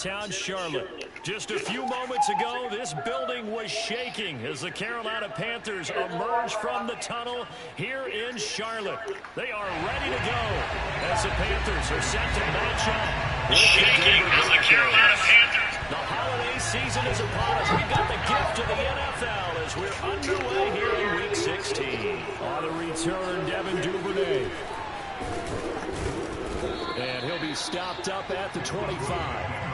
downtown Charlotte. Just a few moments ago, this building was shaking as the Carolina Panthers emerge from the tunnel here in Charlotte. They are ready to go as the Panthers are set to match up. Shaking as the Carolina Panthers. The holiday season is upon us. We've got the gift of the NFL as we're underway here in Week 16. On the return, Devin Duvernay. And he'll be stopped up at the 25.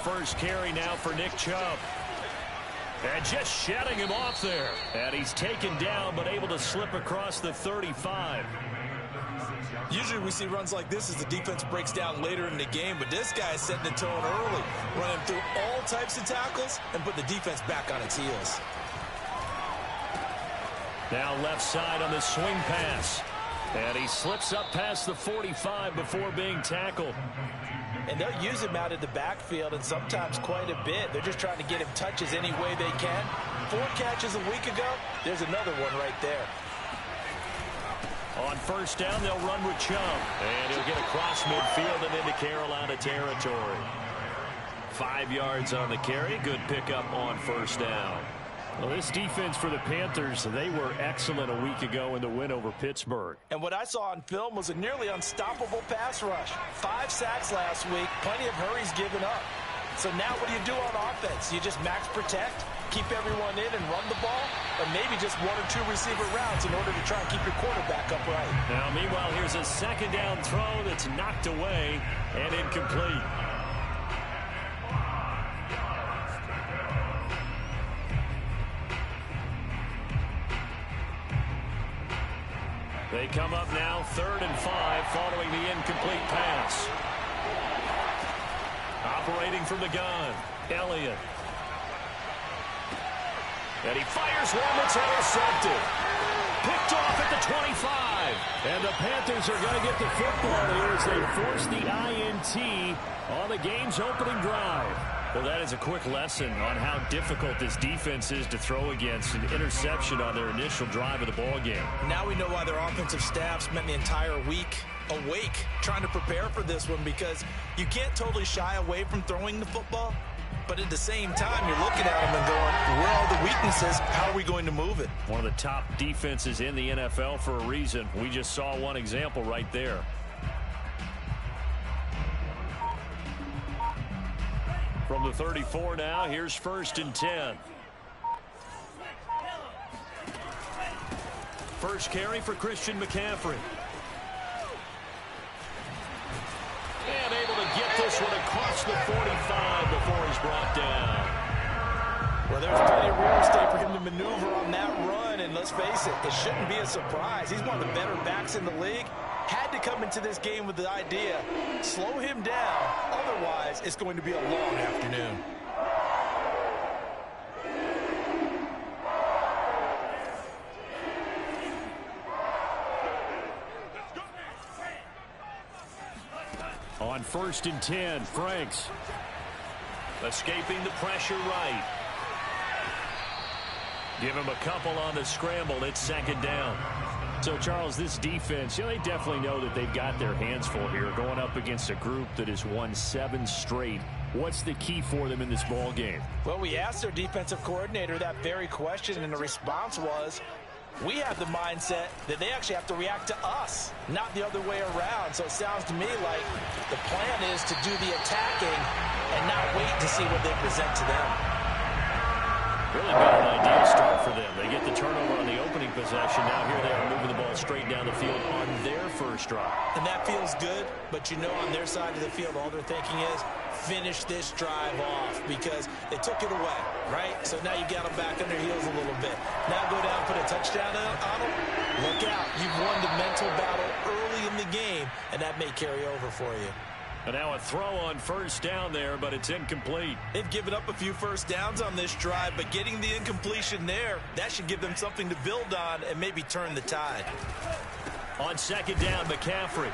First carry now for Nick Chubb. And just shutting him off there. And he's taken down but able to slip across the 35. Usually we see runs like this as the defense breaks down later in the game, but this guy is setting the tone early, running through all types of tackles and put the defense back on its heels. Now left side on the swing pass. And he slips up past the 45 before being tackled. And they'll use him out of the backfield, and sometimes quite a bit. They're just trying to get him touches any way they can. 4 catches a week ago. There's another one right there. On first down, they'll run with Chubb. And he'll get across midfield and into Carolina territory. 5 yards on the carry. Good pickup on first down. Well, this defense for the Panthers, they were excellent a week ago in the win over Pittsburgh. And what I saw on film was a nearly unstoppable pass rush. 5 sacks last week, plenty of hurries given up. So now what do you do on offense? You just max protect, keep everyone in and run the ball, or maybe just 1 or 2 receiver routes in order to try and keep your quarterback upright. Now, meanwhile, here's a second down throw that's knocked away and incomplete. They come up now 3rd and 5 following the incomplete pass. Operating from the gun, Elliott. And he fires one that's intercepted. Picked off at the 25. And the Panthers are going to get the football here as they force the INT on the game's opening drive. Well, that is a quick lesson on how difficult this defense is to throw against. An interception on their initial drive of the ball game. Now we know why their offensive staff spent the entire week awake trying to prepare for this one, because you can't totally shy away from throwing the football, but at the same time you're looking at them and going, where are the weaknesses? How are we going to move it? One of the top defenses in the NFL for a reason. We just saw one example right there. From the 34 now, here's 1st and 10. First carry for Christian McCaffrey. And able to get this one across the 45 before he's brought down. Well, there's plenty of real estate for him to maneuver on that run, and let's face it, it shouldn't be a surprise. He's one of the better backs in the league. Had to come into this game with the idea, slow him down, otherwise it's going to be a long afternoon. On 1st and 10, Franks. Escaping the pressure right. Give him a couple on the scramble. It's 2nd down. So, Charles, this defense, they definitely know that they've got their hands full here, going up against a group that has won 7 straight. What's the key for them in this ball game? Well, we asked their defensive coordinator that very question, and the response was, we have the mindset that they actually have to react to us, not the other way around. So it sounds to me like the plan is to do the attacking and not wait to see what they present to them. Really been an ideal start for them. They get the turnover on the opening possession. Now here they are moving the ball straight down the field on their first drive. And that feels good, but you know on their side of the field all they're thinking is finish this drive off because they took it away, right? So now you got them back on their heels a little bit. Now go down, put a touchdown on them. look out. You've won the mental battle early in the game, and that may carry over for you. And now a throw on first down there, but it's incomplete. They've given up a few first downs on this drive, but getting the incompletion there, that should give them something to build on and maybe turn the tide. On second down, McCaffrey.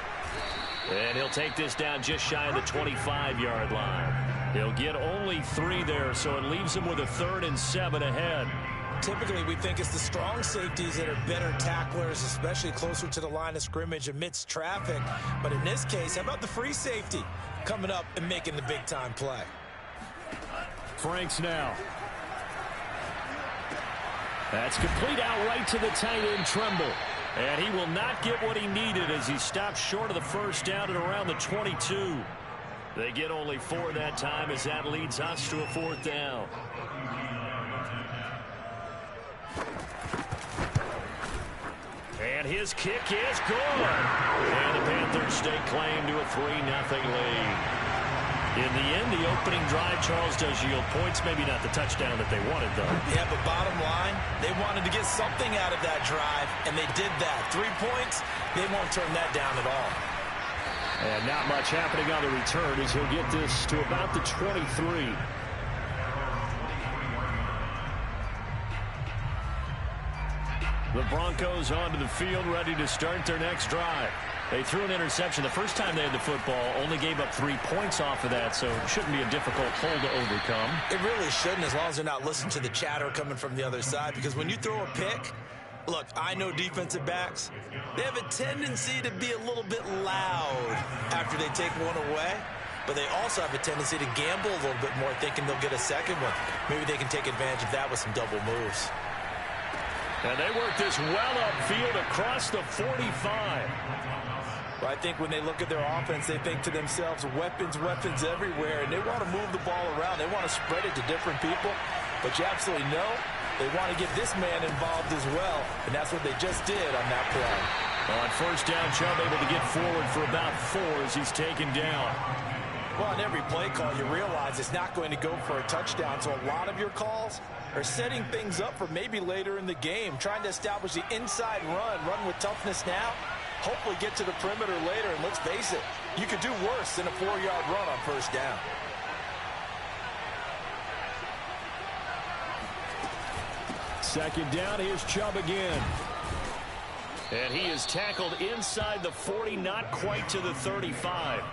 And he'll take this down just shy of the 25-yard line. He'll get only 3 there, so it leaves him with a 3rd and 7 ahead. Typically, we think it's the strong safeties that are better tacklers, especially closer to the line of scrimmage amidst traffic. But in this case, how about the free safety coming up and making the big-time play? Franks now. That's complete out right to the tight end, Tremble. And he will not get what he needed as he stops short of the first down at around the 22. They get only 4 that time as that leads us to a 4th down. And his kick is good. And the Panthers stake claim to a 3-0 lead. In the end, the opening drive, Charles, does yield points. Maybe not the touchdown that they wanted, though. Yeah, but bottom line, they wanted to get something out of that drive, and they did that. 3 points, they won't turn that down at all. And not much happening on the return as he'll get this to about the 23. The Broncos onto the field, ready to start their next drive. They threw an interception the first time they had the football, only gave up 3 points off of that, so it shouldn't be a difficult hole to overcome. It really shouldn't, as long as they're not listening to the chatter coming from the other side, because when you throw a pick, look, I know defensive backs, they have a tendency to be a little bit loud after they take one away, but they also have a tendency to gamble a little bit more, thinking they'll get a second one. Maybe they can take advantage of that with some double moves. And they work this well upfield across the 45. Well, I think when they look at their offense, they think to themselves, weapons, weapons everywhere, and they want to move the ball around. They want to spread it to different people, but you absolutely know they want to get this man involved as well, and that's what they just did on that play. On first down, Chubb able to get forward for about 4 as he's taken down. Well, on every play call, you realize it's not going to go for a touchdown, so a lot of your calls are setting things up for maybe later in the game, trying to establish the inside run with toughness now, hopefully get to the perimeter later, and let's face it, you could do worse than a 4-yard run on first down. Second down, here's Chubb again. And he is tackled inside the 40, not quite to the 35.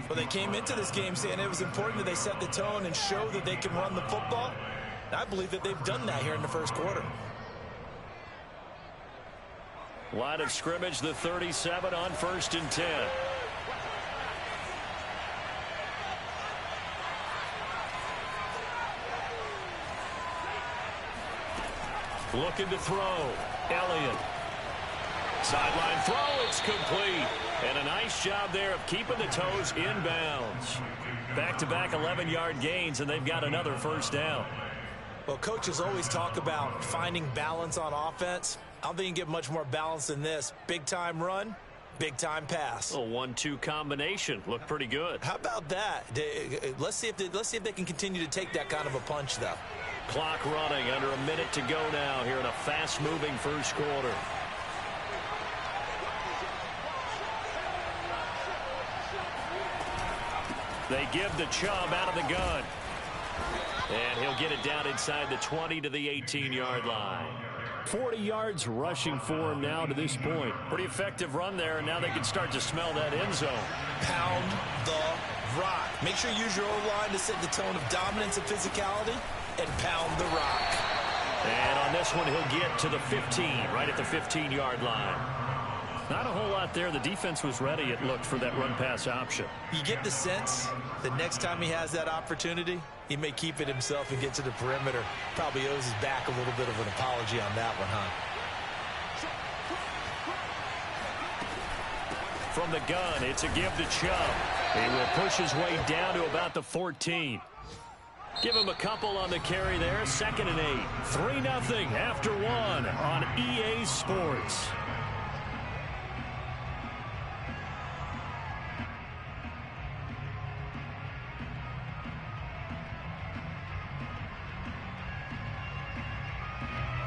Well, they came into this game saying it was important that they set the tone and show that they can run the football. I believe that they've done that here in the first quarter. Line of scrimmage, the 37 on 1st and 10. Looking to throw. Elliott. Sideline throw, it's complete. And a nice job there of keeping the toes inbounds. Back-to-back 11-yard gains, and they've got another first down. Well, coaches always talk about finding balance on offense. I don't think you can get much more balance than this. Big-time run, big-time pass. A 1-2 combination. Looked pretty good. How about that? Let's see if they can continue to take that kind of a punch, though. Clock running, under a minute to go now here in a fast-moving first quarter. They give the Chubb out of the gun. And he'll get it down inside the 20 to the 18-yard line. 40 yards rushing for him now to this point. Pretty effective run there, and now they can start to smell that end zone. Pound the rock. Make sure you use your O-line to set the tone of dominance and physicality, and pound the rock. And on this one, he'll get to the 15, right at the 15-yard line. Not a whole lot there. The defense was ready, it looked, for that run-pass option. You get the sense that next time he has that opportunity, he may keep it himself and get to the perimeter. Probably owes his back a little bit of an apology on that one, huh? From the gun, it's a give to Chubb. He will push his way down to about the 14. Give him a couple on the carry there. 2nd and 8. 3-0 after 1 on EA Sports.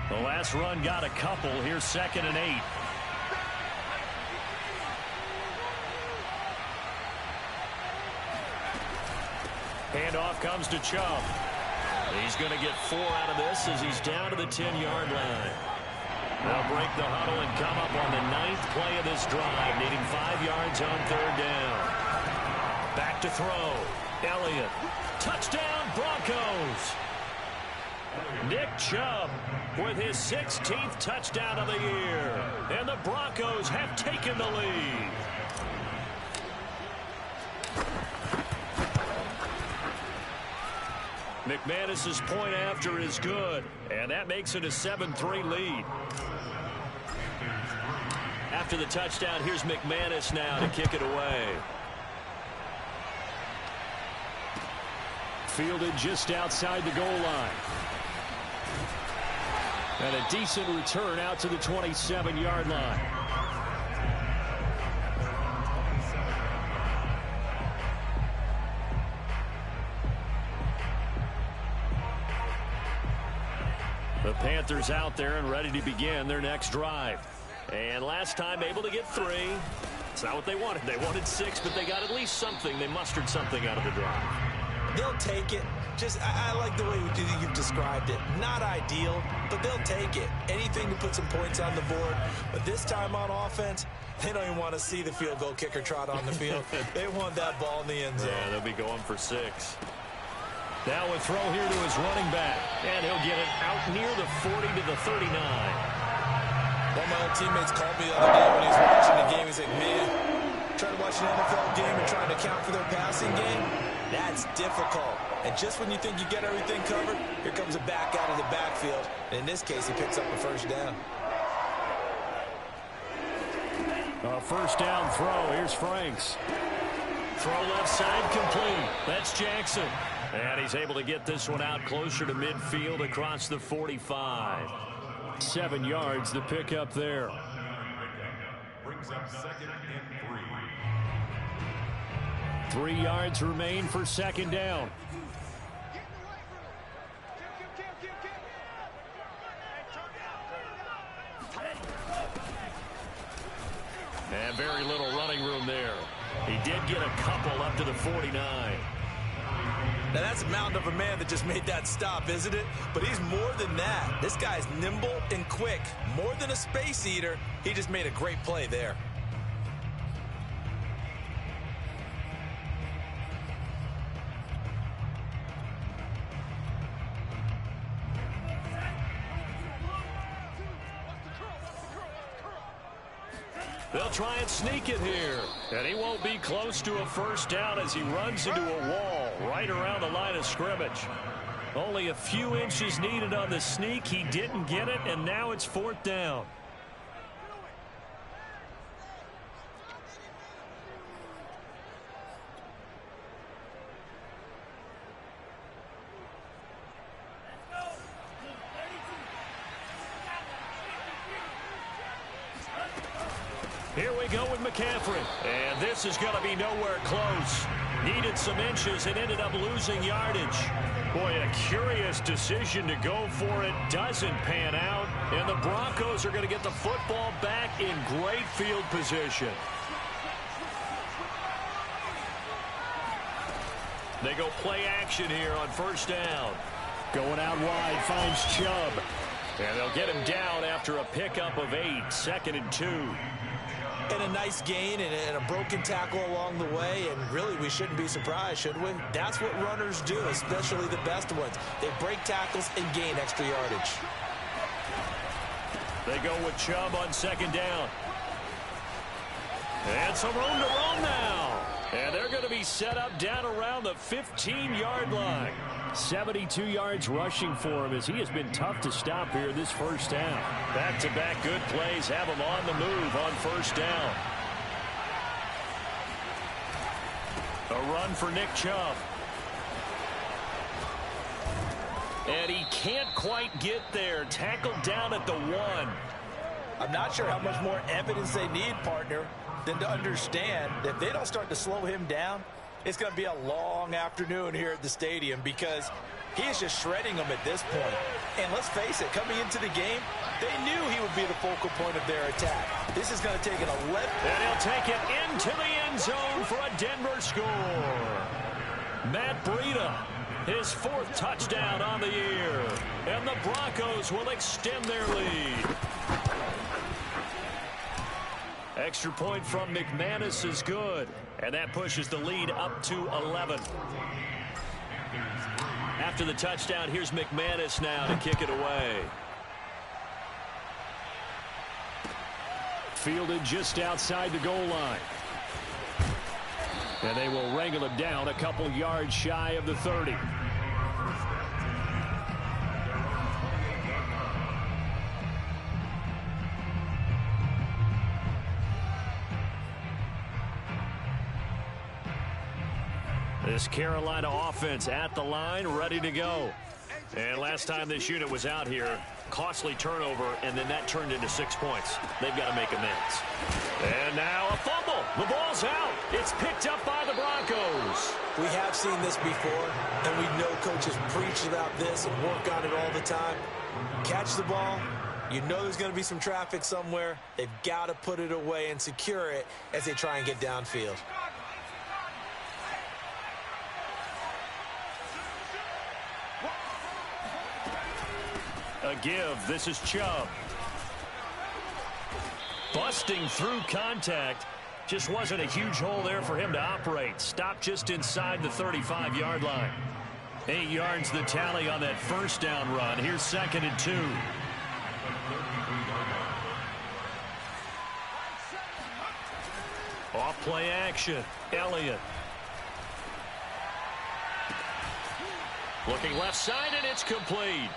The last pass run got a couple. Here's 2nd and 8. Handoff comes to Chubb. He's going to get 4 out of this as he's down to the 10-yard line. They'll break the huddle and come up on the 9th play of this drive, needing 5 yards on 3rd down. Back to throw. Elliott. Touchdown, Broncos. Nick Chubb with his 16th touchdown of the year. And the Broncos have taken the lead. McManus's point after is good, and that makes it a 7-3 lead. After the touchdown, here's McManus now to kick it away. Fielded just outside the goal line. And a decent return out to the 27-yard line. The Panthers out there and ready to begin their next drive. And last time able to get 3. It's not what they wanted. They wanted 6, but they got at least something. They mustered something out of the drive. They'll take it. I like the way you've described it. Not ideal, but they'll take it. Anything to put some points on the board. But this time on offense, they don't even want to see the field goal kicker trot on the field. They want that ball in the end zone. Yeah, they'll be going for 6. Now a throw here to his running back. And he'll get it out near the 40 to the 39. One of my old teammates called me the other day when he was watching the game. He's like, man, trying to watch an NFL game and trying to account for their passing game, that's difficult. And just when you think you get everything covered, here comes a back out of the backfield. And in this case, he picks up a 1st down. A 1st down throw. Here's Franks. Throw left side complete. That's Jackson. And he's able to get this one out closer to midfield across the 45. 7 yards the pickup there. Brings up 2nd and 3. 3 yards remain for 2nd down. And very little running room there. He did get a couple up to the 49. Now, that's a mountain of a man that just made that stop, isn't it? But he's more than that. This guy's nimble and quick. More than a space eater, he just made a great play there. They'll try and sneak it here. And he won't be close to a 1st down as he runs into a wall right around the line of scrimmage. Only a few inches needed on the sneak. He didn't get it, and now it's 4th down. Here we go with McCaffrey. And this is going to be nowhere close. Needed some inches and ended up losing yardage. Boy, a curious decision to go for it. Doesn't pan out. And the Broncos are going to get the football back in great field position. They go play action here on 1st down. Going out wide, finds Chubb. And they'll get him down after a pickup of 8. 2nd and 2. And a nice gain and a broken tackle along the way. And really, we shouldn't be surprised, should we? That's what runners do, especially the best ones. They break tackles and gain extra yardage. They go with Chubb on 2nd down. And some room to roam now. And they're going to be set up down around the 15-yard line. 72 yards rushing for him as he has been tough to stop here this 1st down. Back-to-back good plays have him on the move on 1st down. A run for Nick Chubb. And he can't quite get there. Tackled down at the 1. I'm not sure how much more evidence they need, partner, than to understand that if they don't start to slow him down, it's going to be a long afternoon here at the stadium because he is just shredding them at this point. And let's face it, coming into the game, They knew he would be the focal point of their attack. This is going to take an 11. And he'll take it into the end zone for a Denver score. Matt Breida, his 4th touchdown on the year. And the Broncos will extend their lead. Extra point from McManus is good. And that pushes the lead up to 11. After the touchdown, here's McManus now to kick it away. Fielded just outside the goal line. And they will wrangle him down a couple yards shy of the 30. This Carolina offense at the line, ready to go. And last time this unit was out here, costly turnover, and then that turned into 6 points. They've got to make amends. And now a fumble. The ball's out. It's picked up by the Broncos. We have seen this before, and we know coaches preach about this and work on it all the time. Catch the ball. You know there's going to be some traffic somewhere. They've got to put it away and secure it as they try and get downfield. A give. This is Chubb. Busting through contact. Just wasn't a huge hole there for him to operate. Stopped just inside the 35-yard line. 8 yards the tally on that first down run. Here's 2nd and 2. Off play action. Elliott. Looking left side, and it's complete.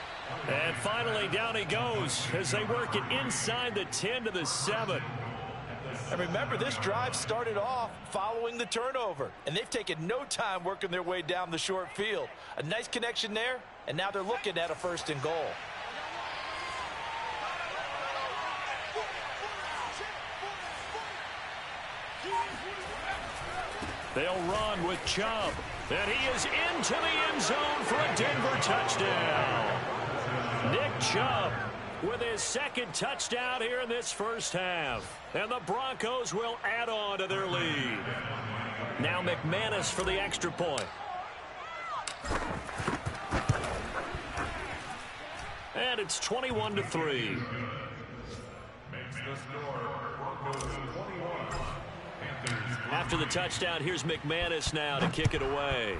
And finally, down he goes as they work it inside the 10 to the 7. And remember, this drive started off following the turnover, and they've taken no time working their way down the short field. A nice connection there, and now they're looking at a 1st and goal. They'll run with Chubb, and he is into the end zone for a Denver touchdown. Nick Chubb with his 2nd touchdown here in this first half. And the Broncos will add on to their lead. Now McManus for the extra point. And it's 21-3. After the touchdown, here's McManus now to kick it away.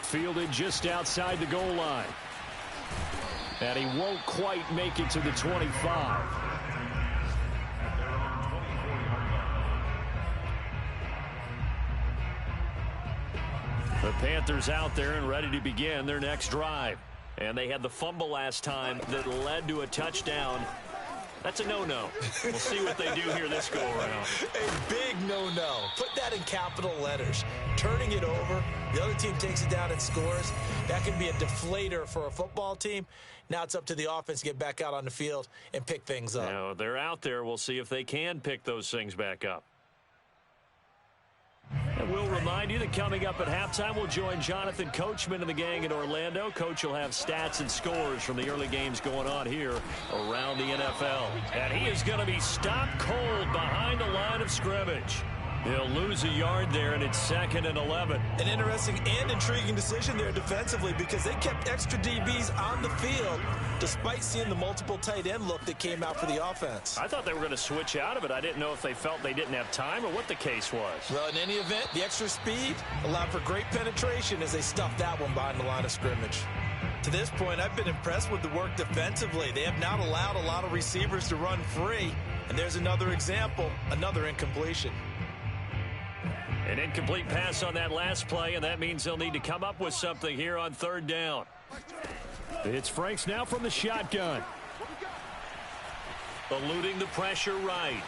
Fielded just outside the goal line. And he won't quite make it to the 25. The Panthers out there and ready to begin their next drive. And they had the fumble last time that led to a touchdown. That's a no-no. We'll see what they do here this go-around. A big no-no. Put that in capital letters. Turning it over, the other team takes it down and scores. That can be a deflator for a football team. Now it's up to the offense to get back out on the field and pick things up. Now, they're out there. We'll see if they can pick those things back up. And we'll remind you that coming up at halftime, we'll join Jonathan Coachman and the gang in Orlando. Coach will have stats and scores from the early games going on here around the NFL. And he is going to be stopped cold behind the line of scrimmage. He'll lose a yard there, and it's 2nd and 11. An interesting and intriguing decision there defensively because they kept extra DBs on the field despite seeing the multiple tight end look that came out for the offense. I thought they were going to switch out of it. I didn't know if they felt they didn't have time or what the case was. Well, in any event, the extra speed allowed for great penetration as they stuffed that one behind the line of scrimmage. To this point, I've been impressed with the work defensively. They have not allowed a lot of receivers to run free. And there's another example, another incompletion. An incomplete pass on that last play, and that means they'll need to come up with something here on 3rd down. It's Franks now from the shotgun. Eluding the pressure right.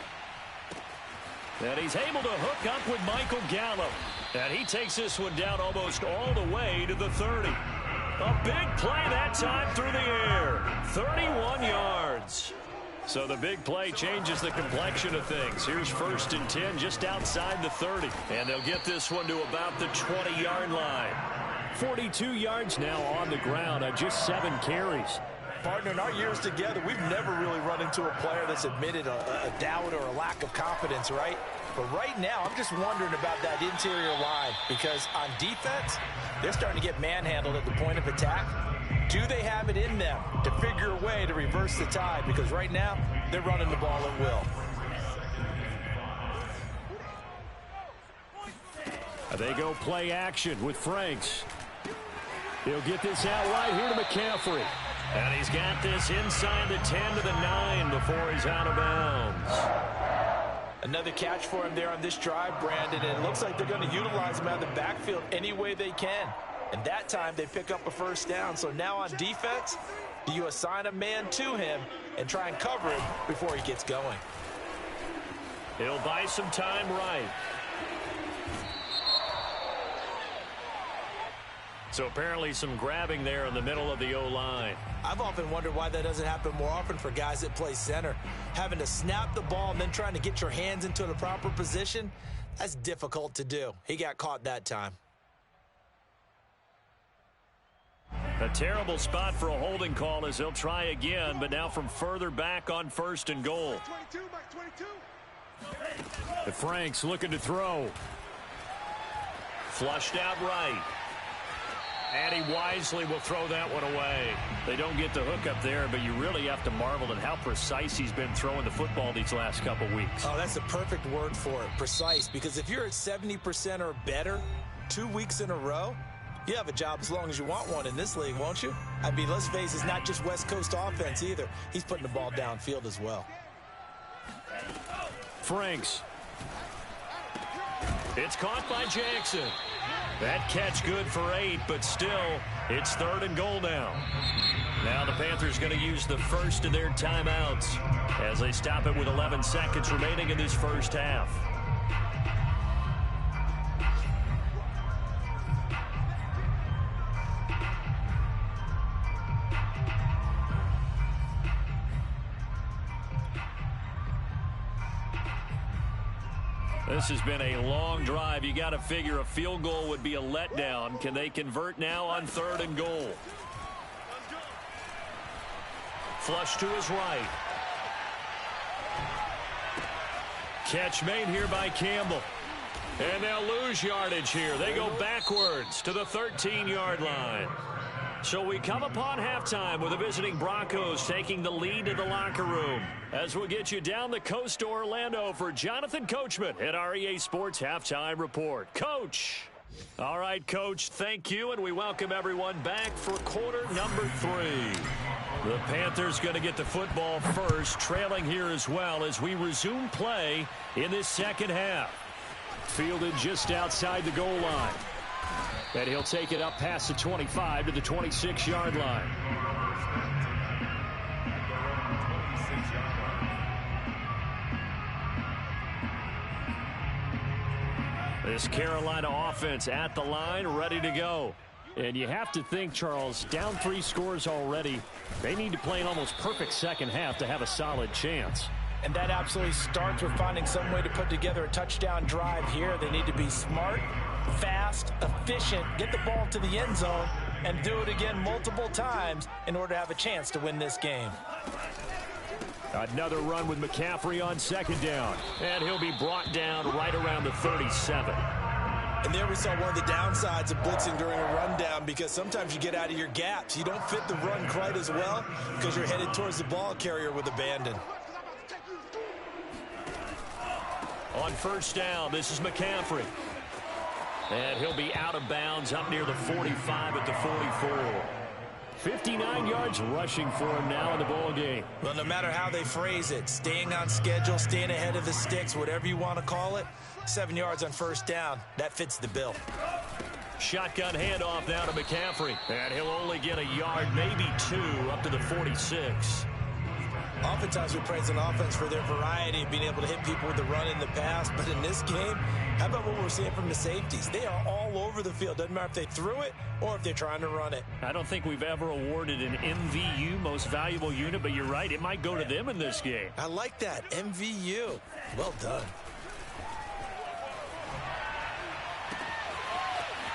And he's able to hook up with Michael Gallup. And he takes this one down almost all the way to the 30. A big play that time through the air. 31 yards. So the big play changes the complexion of things. Here's 1st and 10 just outside the 30. And they'll get this one to about the 20-yard line. 42 yards now on the ground on just 7 carries. Partner, in our years together, we've never really run into a player that's admitted a doubt or a lack of confidence, right? But right now, I'm just wondering about that interior line because on defense, they're starting to get manhandled at the point of attack. Do they have it in them to figure a way to reverse the tide? Because right now, they're running the ball at will. They go play action with Franks. He'll get this out right here to McCaffrey. And he's got this inside the 10 to the 9 before he's out of bounds. Another catch for him there on this drive, Brandon, and it looks like they're going to utilize him out of the backfield any way they can. And that time they pick up a first down. So now on defense, do you assign a man to him and try and cover him before he gets going? He'll buy some time right. So apparently some grabbing there in the middle of the O-line. I've often wondered why that doesn't happen more often for guys that play center. Having to snap the ball and then trying to get your hands into the proper position, that's difficult to do. He got caught that time. A terrible spot for a holding call as they'll try again, but now from further back on 1st and goal. The Franks looking to throw. Flushed out right. And he wisely will throw that one away. They don't get the hook up there, but you really have to marvel at how precise he's been throwing the football these last couple weeks. Oh, that's the perfect word for it, precise. Because if you're at 70% or better 2 weeks in a row, you have a job as long as you want one in this league, won't you? I mean, let's face it, it's not just West Coast offense either. He's putting the ball downfield as well. Franks. It's caught by Jackson. That catch good for 8, but still, it's 3rd and goal now. Now the Panthers going to use the first of their timeouts as they stop it with 11 seconds remaining in this first half. This has been a long drive. You got to figure a field goal would be a letdown. Can they convert now on 3rd and goal? Flush to his right. Catch made here by Campbell. And they'll lose yardage here. They go backwards to the 13-yard line. So we come upon halftime with the visiting Broncos taking the lead in the locker room. As we'll get you down the coast to Orlando for Jonathan Coachman at our EA Sports Halftime Report. Coach. All right, Coach, thank you, and we welcome everyone back for quarter number 3. The Panthers going to get the football first, trailing here as well as we resume play in this second half. Fielded just outside the goal line. And he'll take it up past the 25 to the 26-yard line. This Carolina offense at the line, ready to go. And you have to think, Charles, down 3 scores already. They need to play an almost perfect second half to have a solid chance. And that absolutely starts with finding some way to put together a touchdown drive here. They need to be smart, fast, efficient, get the ball to the end zone, and do it again multiple times in order to have a chance to win this game. Another run with McCaffrey on 2nd down. And he'll be brought down right around the 37. And there we saw one of the downsides of blitzing during a rundown because sometimes you get out of your gaps. You don't fit the run quite as well because you're headed towards the ball carrier with abandon. On 1st down, this is McCaffrey. And he'll be out of bounds up near the 45 at the 44. 59 yards rushing for him now in the ball game. Well, no matter how they phrase it, staying on schedule, staying ahead of the sticks, whatever you want to call it, 7 yards on 1st down, that fits the bill. Shotgun handoff now to McCaffrey. And he'll only get a yard, maybe 2, up to the 46. Oftentimes we praise an offense for their variety of being able to hit people with the run in the past, but in this game, how about what we're seeing from the safeties? They are all over the field. Doesn't matter if they threw it or if they're trying to run it. I don't think we've ever awarded an MVU, most valuable unit, but you're right, it might go to them in this game. I like that, MVU. Well done.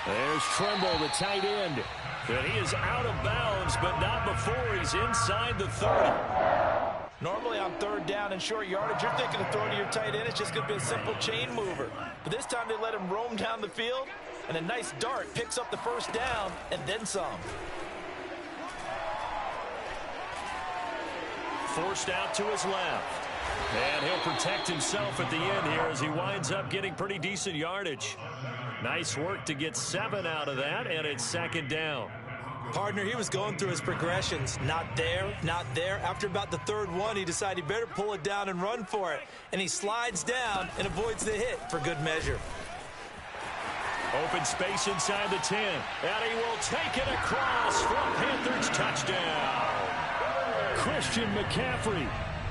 There's Trimble, the tight end. And he is out of bounds, but not before he's inside the 30. Normally on third down and short yardage, you're thinking of throwing to your tight end. It's just going to be a simple chain mover. But this time they let him roam down the field, and a nice dart picks up the first down and then some. Forced out to his left. And he'll protect himself at the end here as he winds up getting pretty decent yardage. Nice work to get 7 out of that, and it's second down. Partner, he was going through his progressions. Not there, not there. After about the third one, he decided he better pull it down and run for it. And he slides down and avoids the hit for good measure. Open space inside the 10. And he will take it across for a Panthers touchdown. Christian McCaffrey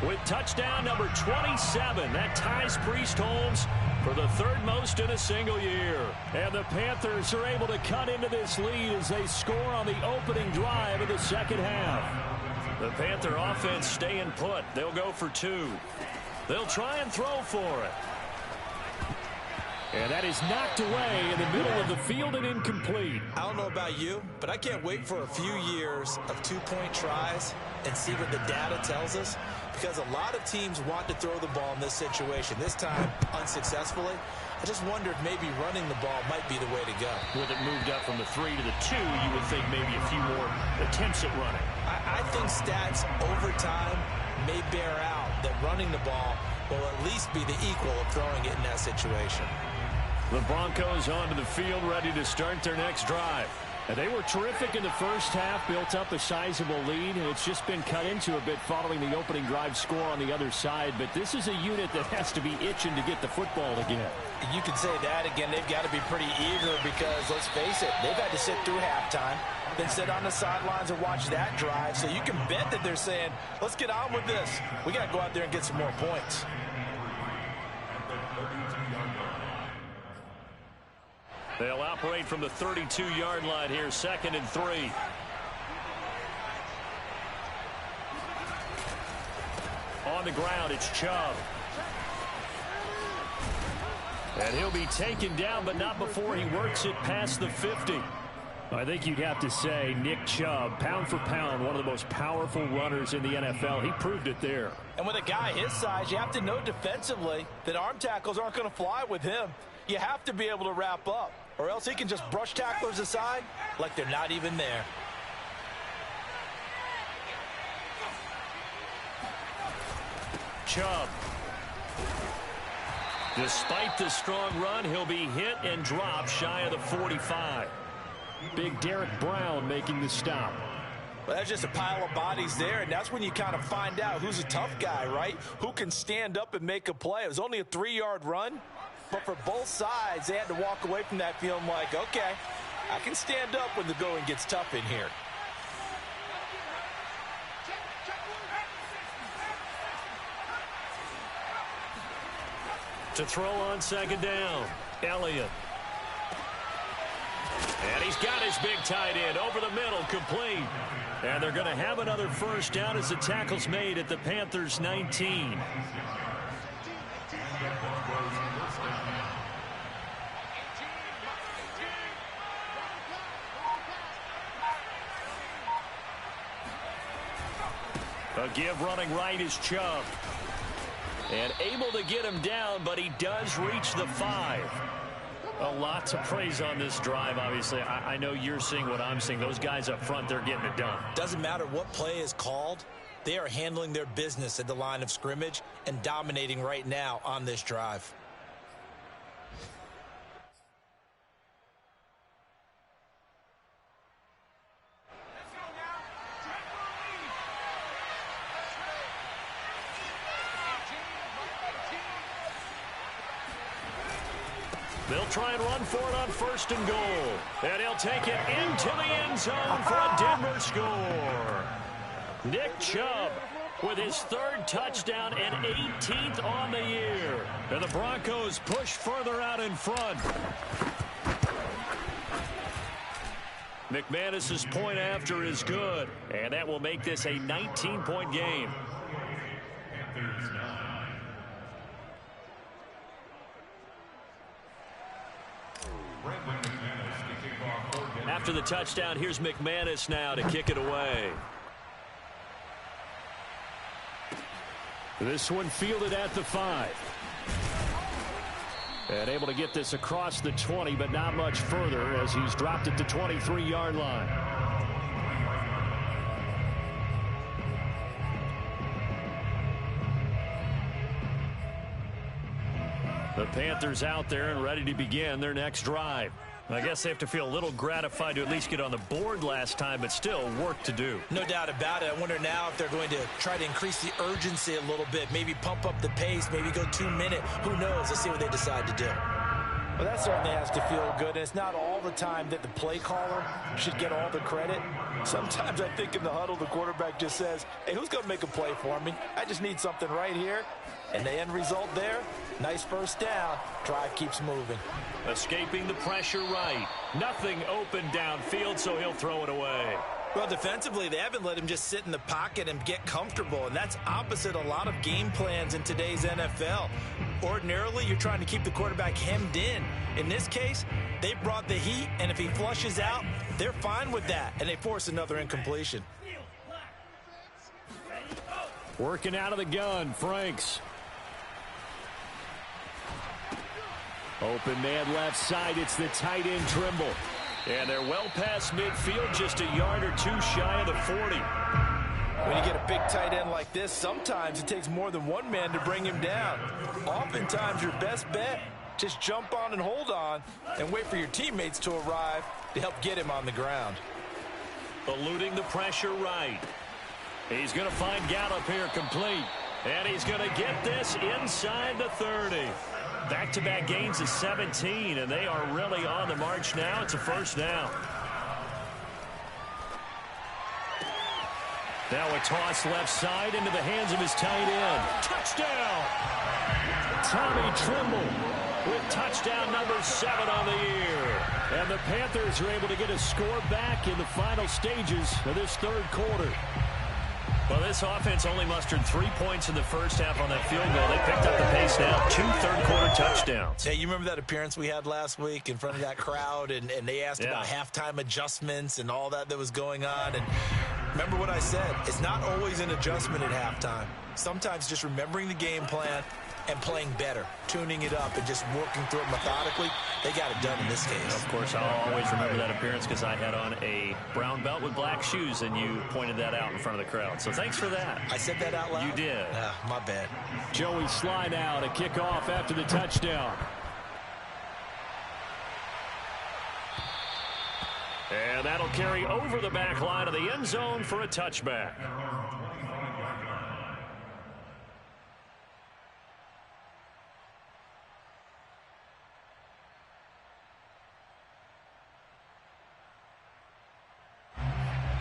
with touchdown number 27. That ties Priest Holmes for the third most in a single year. And the Panthers are able to cut into this lead as they score on the opening drive of the second half. The Panther offense staying put. They'll go for 2. They'll try and throw for it. And that is knocked away in the middle of the field and incomplete. I don't know about you, but I can't wait for a few years of two-point tries and see what the data tells us, because a lot of teams want to throw the ball in this situation. This time, unsuccessfully. I just wonder if maybe running the ball might be the way to go. With it moved up from the 3 to the 2, you would think maybe a few more attempts at running. I think stats over time may bear out that running the ball will at least be the equal of throwing it in that situation. The Broncos onto the field, ready to start their next drive. And they were terrific in the first half, built up a sizable lead, and it's just been cut into a bit following the opening drive score on the other side. But this is a unit that has to be itching to get the football again. You can say that again. They've got to be pretty eager because, let's face it, they've had to sit through halftime, then sit on the sidelines and watch that drive. So you can bet that they're saying, let's get on with this. We got to go out there and get some more points. They'll operate from the 32-yard line here, 2nd and 3. On the ground, it's Chubb. And he'll be taken down, but not before he works it past the 50. I think you'd have to say Nick Chubb, pound for pound, one of the most powerful runners in the NFL. He proved it there. And with a guy his size, you have to know defensively that arm tackles aren't going to fly with him. You have to be able to wrap up, or else he can just brush tacklers aside like they're not even there. Chubb. Despite the strong run, he'll be hit and dropped shy of the 45. Big Derek Brown making the stop. Well, that's just a pile of bodies there, and that's when you kind of find out who's a tough guy, right? Who can stand up and make a play. It was only a 3-yard run, but for both sides, they had to walk away from that feeling like, okay, I can stand up when the going gets tough in here. To throw on second down, Elliott. And he's got his big tight end over the middle, complete. And they're going to have another first down as the tackle's made at the Panthers' 19. A give running right is Chubb. And able to get him down, but he does reach the 5. A lot to praise on this drive, obviously. I know you're seeing what I'm seeing. Those guys up front, they're getting it done. Doesn't matter what play is called. They are handling their business at the line of scrimmage and dominating right now on this drive. They'll try and run for it on 1st and goal. And he'll take it into the end zone for a Denver score. Nick Chubb with his 3rd touchdown and 18th on the year. And the Broncos push further out in front. McManus's point after is good. And that will make this a 19-point game. After the touchdown, here's McManus now to kick it away. This one fielded at the 5. And able to get this across the 20, but not much further as he's dropped it to 23-yard line. The Panthers out there and ready to begin their next drive. I guess they have to feel a little gratified to at least get on the board last time, but still work to do. No doubt about it. I wonder now if they're going to try to increase the urgency a little bit, maybe pump up the pace, maybe go 2-minute. Who knows? Let's see what they decide to do. Well, that certainly has to feel good. And it's not all the time that the play caller should get all the credit. Sometimes I think in the huddle, the quarterback just says, hey, who's going to make a play for me? I just need something right here. And the end result there, nice first down. Drive keeps moving. Escaping the pressure right. Nothing open downfield, so he'll throw it away. Well, defensively, they haven't let him just sit in the pocket and get comfortable, and that's opposite a lot of game plans in today's NFL. Ordinarily, you're trying to keep the quarterback hemmed in. In this case, they brought the heat, and if he flushes out, they're fine with that, and they force another incompletion. Working out of the gun, Franks. Open man left side, it's the tight end Trimble. And they're well past midfield, just a yard or two shy of the 40. When you get a big tight end like this, sometimes it takes more than one man to bring him down. Oftentimes, your best bet, just jump on and hold on and wait for your teammates to arrive to help get him on the ground. Eluding the pressure right. He's going to find Gallup here complete. And he's going to get this inside the 30. Back-to-back gains of 17, and they are really on the march now. It's a first down. Now a toss left side into the hands of his tight end. Touchdown! Tommy Trimble with touchdown number 7 on the year. And the Panthers are able to get a score back in the final stages of this third quarter. Well, this offense only mustered 3 points in the first half on that field goal. They picked up the pace now. 2 third-quarter touchdowns. Hey, you remember that appearance we had last week in front of that crowd, and they asked about halftime adjustments and all that was going on. And remember what I said. It's not always an adjustment at halftime. Sometimes just remembering the game plan and playing better, tuning it up and just working through it methodically. They got it done in this case. Of course, I'll always remember that appearance because I had on a brown belt with black shoes, and you pointed that out in front of the crowd. So thanks for that. I said that out loud? You did. My bad. Joey Sly now to kick off after the touchdown. And that'll carry over the back line of the end zone for a touchback.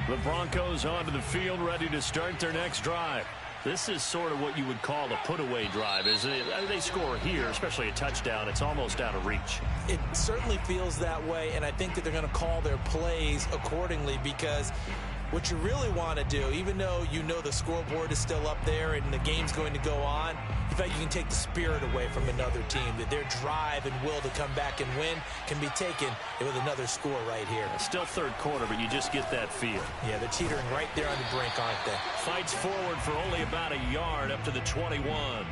The Broncos onto the field, ready to start their next drive. This is sort of what you would call a put-away drive, isn't it? They score here, especially a touchdown. It's almost out of reach. It certainly feels that way, and I think that they're going to call their plays accordingly because what you really want to do, even though you know the scoreboard is still up there and the game's going to go on, in fact, you can take the spirit away from another team, that their drive and will to come back and win can be taken with another score right here. Still third quarter, but you just get that feel. Yeah, they're teetering right there on the brink, aren't they? Fights forward for only about a yard up to the 21.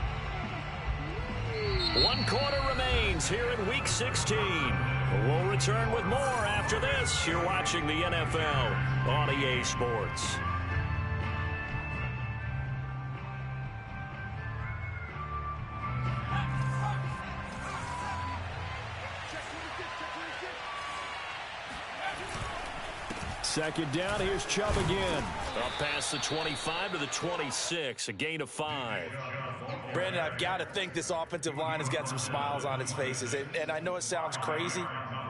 1 quarter remains here in Week 16. We'll return with more after this. You're watching the NFL on EA Sports. Second down, here's Chubb again. Up past the 25 to the 26, a gain of 5. Brandon, I've got to think this offensive line has got some smiles on its faces. And I know it sounds crazy,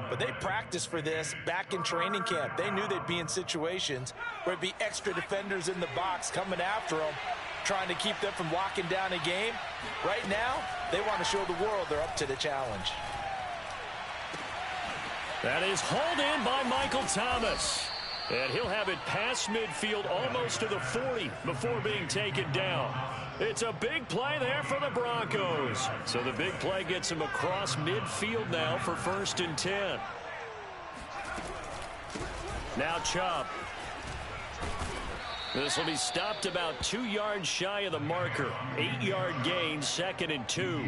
but they practiced for this back in training camp. They knew they'd be in situations where it'd be extra defenders in the box coming after them, trying to keep them from locking down a game. Right now, they want to show the world they're up to the challenge. That is hauled in by Michael Thomas. And he'll have it past midfield almost to the 40 before being taken down. It's a big play there for the Broncos. So the big play gets him across midfield now for 1st and 10. Now Chubb. This will be stopped about 2 yards shy of the marker. 8-yard gain, 2nd and 2.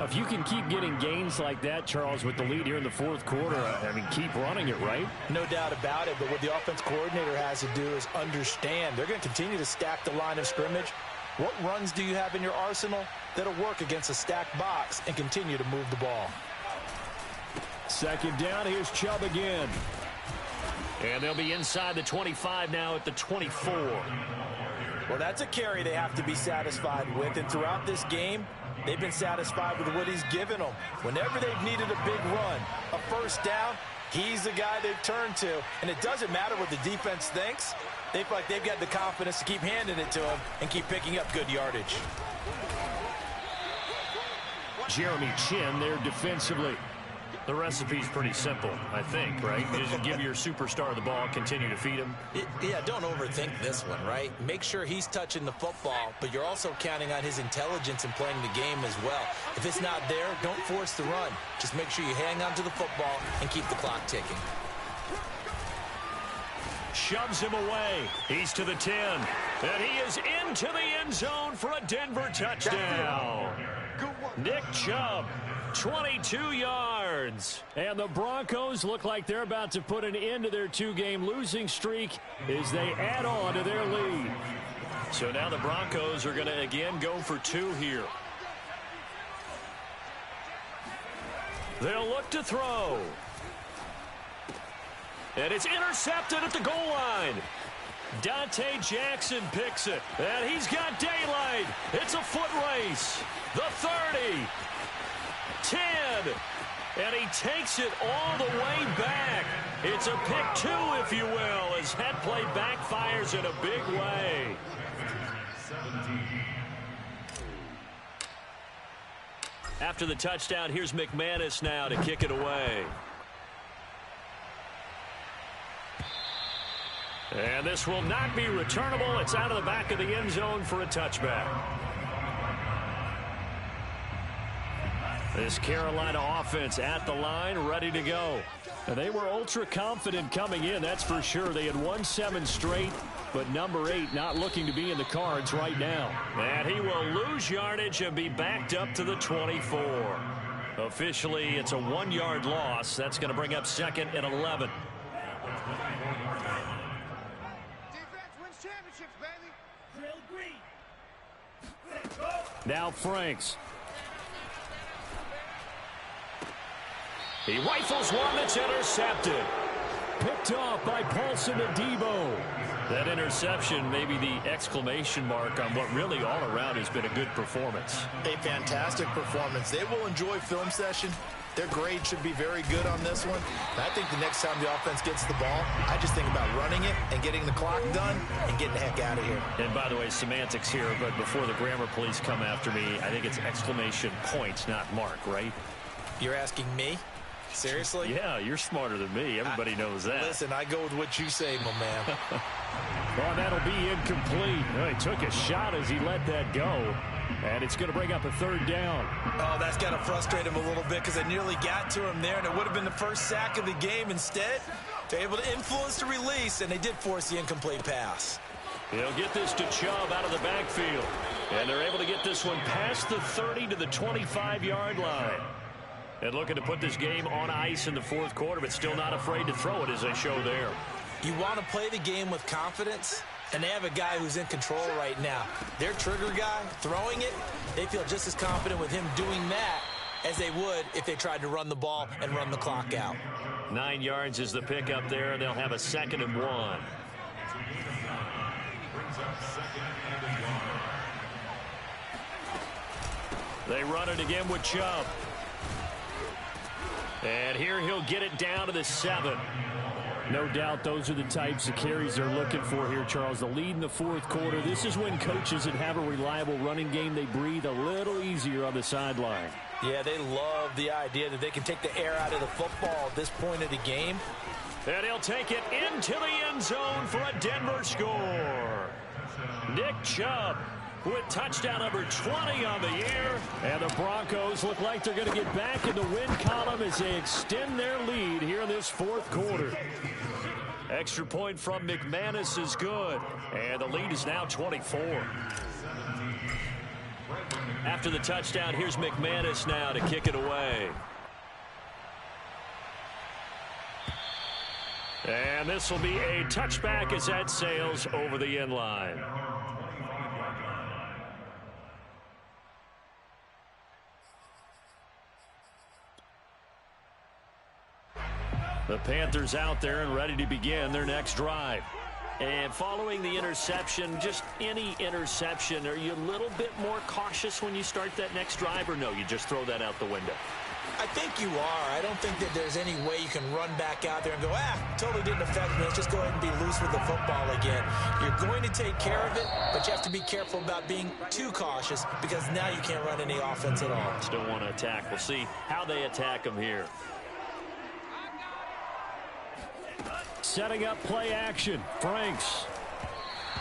If you can keep getting gains like that, Charles, with the lead here in the fourth quarter, I mean, keep running it, right? No doubt about it, but what the offense coordinator has to do is understand they're going to continue to stack the line of scrimmage. What runs do you have in your arsenal that'll work against a stacked box and continue to move the ball? 2nd down, here's Chubb again. And they'll be inside the 25 now at the 24. Well, that's a carry they have to be satisfied with, and throughout this game, they've been satisfied with what he's given them. Whenever they've needed a big run, a first down, he's the guy they've turned to. And it doesn't matter what the defense thinks. They feel like they've got the confidence to keep handing it to him and keep picking up good yardage. Jeremy Chinn there defensively. The recipe's pretty simple, I think, right? Just give your superstar the ball, continue to feed him. Yeah, don't overthink this one, right? Make sure he's touching the football, but you're also counting on his intelligence in playing the game as well. If it's not there, don't force the run. Just make sure you hang on to the football and keep the clock ticking. Shoves him away. He's to the 10. And he is into the end zone for a Denver touchdown. Nick Chubb. 22 yards. And the Broncos look like they're about to put an end to their 2-game losing streak as they add on to their lead. So now the Broncos are going to again go for 2 here. They'll look to throw. And it's intercepted at the goal line. Dante Jackson picks it. And he's got daylight. It's a foot race. The 30. 10, and he takes it all the way back. It's a pick 2, if you will, as head play backfires in a big way. After the touchdown, here's McManus now to kick it away. And this will not be returnable. It's out of the back of the end zone for a touchback. This Carolina offense at the line, ready to go. And they were ultra confident coming in, that's for sure. They had won 7 straight, but number 8 not looking to be in the cards right now. And he will lose yardage and be backed up to the 24. Officially, it's a 1-yard loss. That's going to bring up 2nd and 11. Defense wins championships, baby. Now Franks. He rifles one that's intercepted. Picked off by Paulson Adebo. That interception may be the exclamation mark on what really all around has been a good performance. A fantastic performance. They will enjoy film session. Their grade should be very good on this one. And I think the next time the offense gets the ball, I just think about running it and getting the clock done and getting the heck out of here. And by the way, semantics here, but before the grammar police come after me, I think it's exclamation points, not mark, right? You're asking me? Seriously? Yeah, you're smarter than me. Everybody knows that. Listen, I go with what you say, my man. Well, that'll be incomplete. Well, he took a shot as he let that go. And it's going to bring up a 3rd down. Oh, that's got to frustrate him a little bit because I nearly got to him there, and it would have been the first sack of the game. Instead, they're able to influence the release, and they did force the incomplete pass. They'll get this to Chubb out of the backfield. And they're able to get this one past the 30 to the 25-yard line. And looking to put this game on ice in the 4th quarter, but still not afraid to throw it as they show there. You want to play the game with confidence, and they have a guy who's in control right now. Their trigger guy, throwing it, they feel just as confident with him doing that as they would if they tried to run the ball and run the clock out. 9 yards is the pickup there, and they'll have a 2nd and 1. They run it again with Chubb. And here he'll get it down to the 7. No doubt those are the types of carries they're looking for here, Charles. The lead in the 4th quarter. This is when coaches that have a reliable running game, they breathe a little easier on the sideline. Yeah, they love the idea that they can take the air out of the football at this point of the game. And he'll take it into the end zone for a Denver score. Nick Chubb with touchdown number 20 on the year. And the Broncos look like they're going to get back in the win column as they extend their lead here in this 4th quarter. Extra point from McManus is good. And the lead is now 24. After the touchdown, here's McManus now to kick it away. And this will be a touchback as that sails over the end line. The Panthers out there and ready to begin their next drive. And following the interception, just any interception, are you a little bit more cautious when you start that next drive, or no, you just throw that out the window? I think you are. I don't think that there's any way you can run back out there and go, totally didn't affect me. Let's just go ahead and be loose with the football again. You're going to take care of it, but you have to be careful about being too cautious because now you can't run any offense at all. Still want to attack. We'll see how they attack them here. Setting up play action. Franks.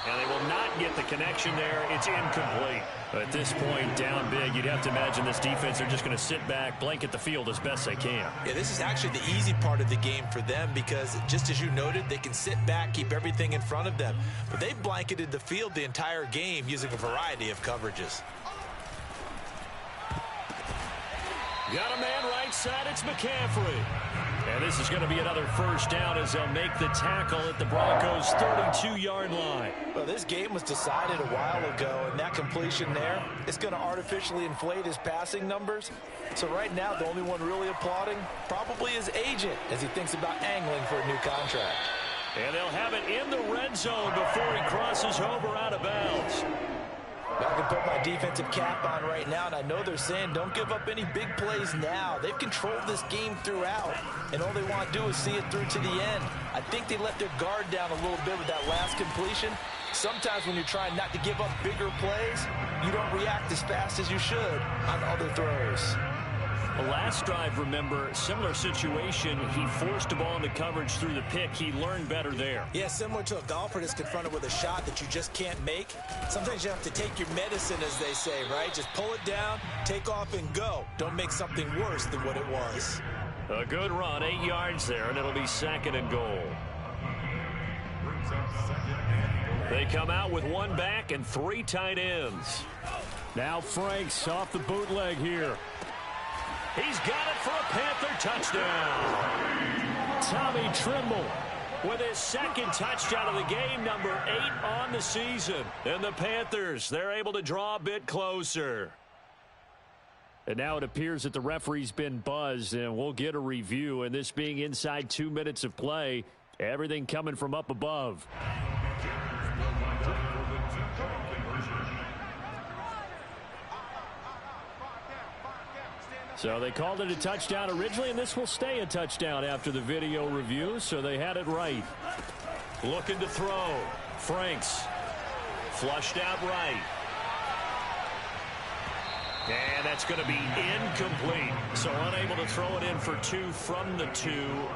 And they will not get the connection there. It's incomplete. At this point, down big, you'd have to imagine this defense are just going to sit back, blanket the field as best they can. Yeah, this is actually the easy part of the game for them because, just as you noted, they can sit back, keep everything in front of them. But they blanketed the field the entire game using a variety of coverages. Got a man right side. It's McCaffrey. And this is going to be another first down as they'll make the tackle at the Broncos' 32-yard line. Well, this game was decided a while ago, and that completion there is going to artificially inflate his passing numbers. So right now, the only one really applauding probably his agent as he thinks about angling for a new contract. And they'll have it in the red zone before he crosses over out of bounds. I can put my defensive cap on right now, and I know they're saying don't give up any big plays now. They've controlled this game throughout, and all they want to do is see it through to the end. I think they let their guard down a little bit with that last completion. Sometimes when you're trying not to give up bigger plays, you don't react as fast as you should on other throws. The last drive, remember, similar situation. He forced a ball into coverage through the pick. He learned better there. Yeah, similar to a golfer that's confronted with a shot that you just can't make. Sometimes you have to take your medicine, as they say, right? Just pull it down, take off, and go. Don't make something worse than what it was. A good run, 8 yards there, and it'll be 2nd and goal. They come out with one back and 3 tight ends. Now Franks off the bootleg here. He's got it for a Panther touchdown. Tommy Tremble with his 2nd touchdown of the game, number 8 on the season. And the Panthers, they're able to draw a bit closer. And now it appears that the referee's been buzzed, and we'll get a review. And this being inside 2 minutes of play, everything coming from up above. So they called it a touchdown originally, and this will stay a touchdown after the video review, so they had it right. Looking to throw. Franks. Flushed out right. And that's going to be incomplete. So unable to throw it in for 2 from the 2.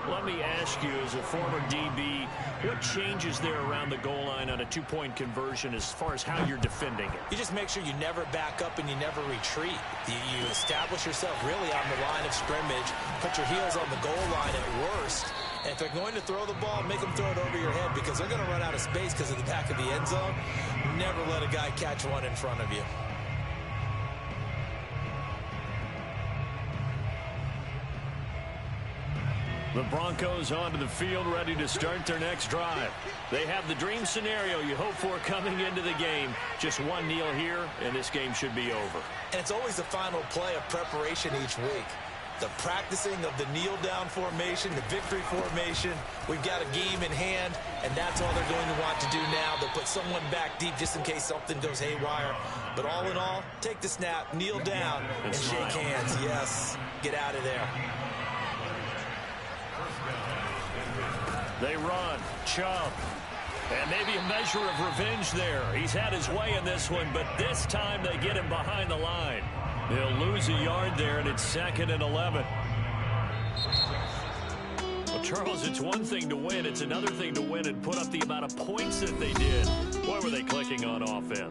Let me ask you, as a former DB, what changes there around the goal line on a 2-point conversion as far as how you're defending it? You just make sure you never back up and you never retreat. You establish yourself really on the line of scrimmage, put your heels on the goal line at worst. And if they're going to throw the ball, make them throw it over your head because they're going to run out of space because of the back of the end zone. Never let a guy catch one in front of you. The Broncos onto the field, ready to start their next drive. They have the dream scenario you hope for coming into the game. Just one kneel here, and this game should be over. And it's always the final play of preparation each week. The practicing of the kneel-down formation, the victory formation. We've got a game in hand, and that's all they're going to want to do now. They'll put someone back deep just in case something goes haywire. But all in all, take the snap, kneel down, and shake hands. Yes, get out of there. They run. Chubb. And maybe a measure of revenge there. He's had his way in this one, but this time they get him behind the line. They'll lose a yard there, and it's 2nd and 11. Well, Charles, it's one thing to win. It's another thing to win and put up the amount of points that they did. Boy, were they clicking on offense.